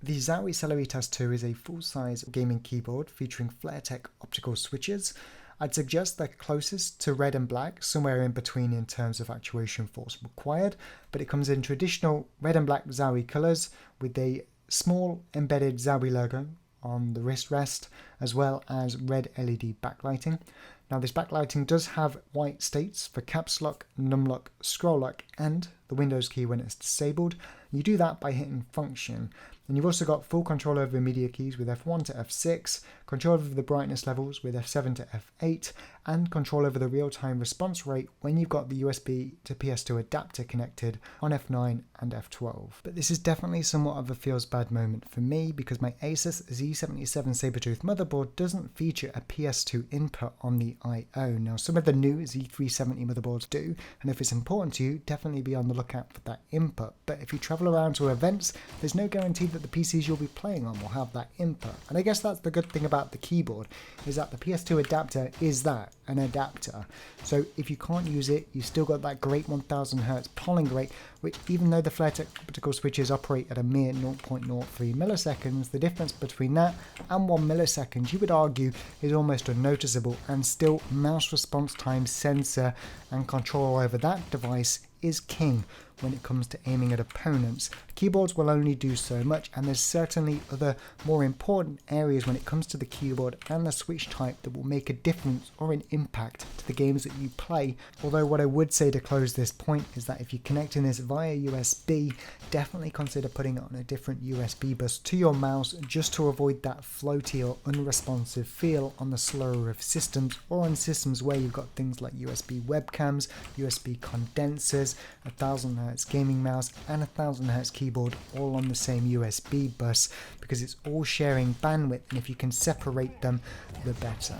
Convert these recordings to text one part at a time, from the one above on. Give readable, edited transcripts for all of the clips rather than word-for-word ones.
The Zowie CELERITAS II is a full-size gaming keyboard featuring Flaretech optical switches. I'd suggest they're closest to red and black, somewhere in between in terms of actuation force required, but it comes in traditional red and black Zowie colours with a small embedded Zowie logo on the wrist rest, as well as red LED backlighting. Now this backlighting does have white states for caps lock, num lock, scroll lock, and the Windows key when it's disabled. You do that by hitting function. And you've also got full control over the media keys with F1 to F6, control over the brightness levels with F7 to F8, and control over the real-time response rate when you've got the USB to PS2 adapter connected on F9 and F12. But this is definitely somewhat of a feels bad moment for me because my Asus Z77 Sabertooth motherboard doesn't feature a PS2 input on the I/O. Now some of the new Z370 motherboards do, and if it's important to you, definitely be on the lookout for that input. But if you travel around to events, there's no guarantee that the PCs you'll be playing on will have that input. And I guess that's the good thing about the keyboard, is that the PS2 adapter is that, an adapter. So if you can't use it, you've still got that great 1000Hz polling rate, which even though the Flaretech optical switches operate at a mere 0.03 milliseconds, the difference between that and 1 millisecond, you would argue, is almost unnoticeable, and still mouse response time, sensor and control over that device is king when it comes to aiming at opponents. Keyboards will only do so much, and there's certainly other more important areas when it comes to the keyboard and the switch type that will make a difference or an impact to the games that you play. Although what I would say to close this point is that if you're connecting this via USB, definitely consider putting it on a different USB bus to your mouse just to avoid that floaty or unresponsive feel on the slower of systems, or on systems where you've got things like USB webcams, USB condensers, 1000Hz gaming mouse and 1000Hz keyboard all on the same USB bus, because it's all sharing bandwidth, and if you can separate them, the better.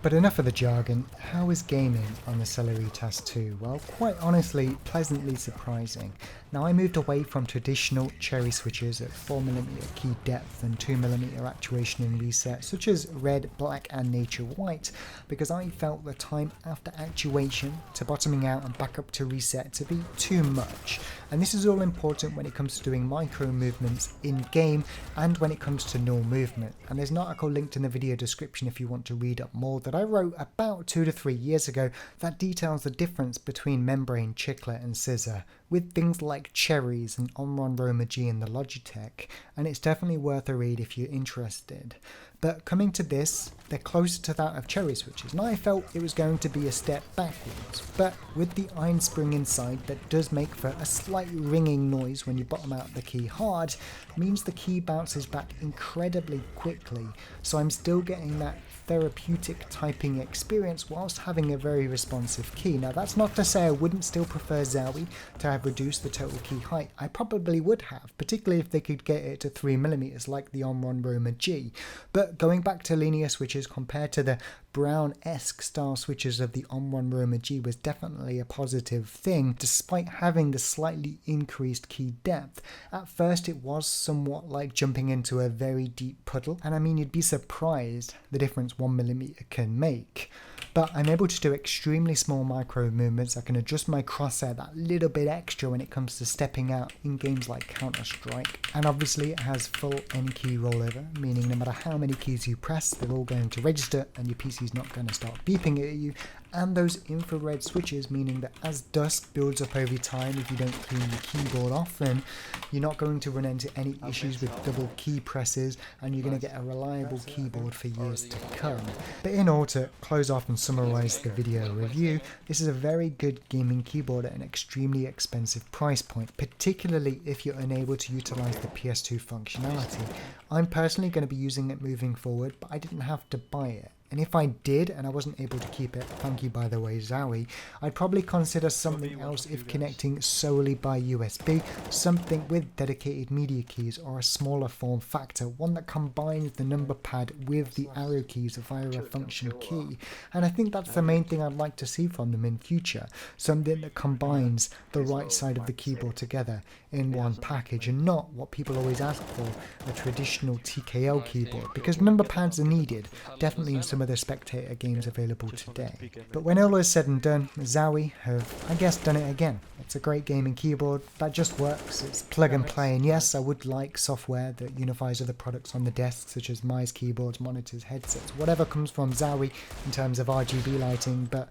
But enough of the jargon. How is gaming on the CELERITAS II? Well, quite honestly, pleasantly surprising. Now I moved away from traditional cherry switches at 4mm key depth and 2mm actuation and reset, such as red, black and nature white, because I felt the time after actuation to bottoming out and back up to reset to be too much. And this is all important when it comes to doing micro movements in game and when it comes to null movement. And there's an article linked in the video description if you want to read up more that I wrote about 2 to 3 years ago that details the difference between membrane, chiclet and scissor with things like cherries and Omron Roma G in the Logitech, and it's definitely worth a read if you're interested. But coming to this, they're closer to that of cherry switches, and I felt it was going to be a step backwards. But with the iron spring inside that does make for a slight ringing noise when you bottom out the key hard, means the key bounces back incredibly quickly, so I'm still getting that therapeutic typing experience whilst having a very responsive key. Now that's not to say I wouldn't still prefer Zowie to have reduced the total key height. I probably would have, particularly if they could get it to 3mm like the Omron Roma G. But going back to linear switches compared to the brown-esque style switches of the Omron Roma G was definitely a positive thing, despite having the slightly increased key depth. At first it was somewhat like jumping into a very deep puddle, and I mean you'd be surprised the difference 1mm can make. But I'm able to do extremely small micro movements. I can adjust my crosshair that little bit extra when it comes to stepping out in games like Counter-Strike. And obviously it has full N key rollover, meaning no matter how many keys you press, they're all going to register and your PC's not going to start beeping at you. And those infrared switches, meaning that as dust builds up over time, if you don't clean your keyboard often, you're not going to run into any issues with double key presses, and you're going to get a reliable keyboard for years to come. But in order to close off and summarize the video review, this is a very good gaming keyboard at an extremely expensive price point, particularly if you're unable to utilize the PS2 functionality. I'm personally going to be using it moving forward, but I didn't have to buy it. And if I did and I wasn't able to keep it, thank you by the way Zowie, I'd probably consider something else if connecting solely by USB, something with dedicated media keys or a smaller form factor, one that combines the number pad with the arrow keys via a function key. And I think that's the main thing I'd like to see from them in future, something that combines the right side of the keyboard together in one package, and not what people always ask for, a traditional TKL keyboard, because number pads are needed, definitely in some some of the spectator games available today. But when all is said and done, Zowie have, I guess, done it again. It's a great gaming keyboard that just works. It's plug and play, and yes, I would like software that unifies other products on the desk, such as mice, keyboards, monitors, headsets, whatever comes from Zowie in terms of RGB lighting, but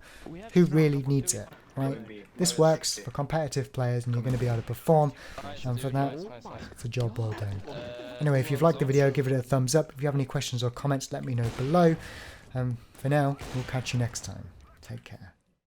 who really needs it, right? This works for competitive players and you're going to be able to perform, and for that, it's a job well done. Anyway, if you've liked the video, give it a thumbs up. If you have any questions or comments, let me know below. For now, we'll catch you next time. Take care.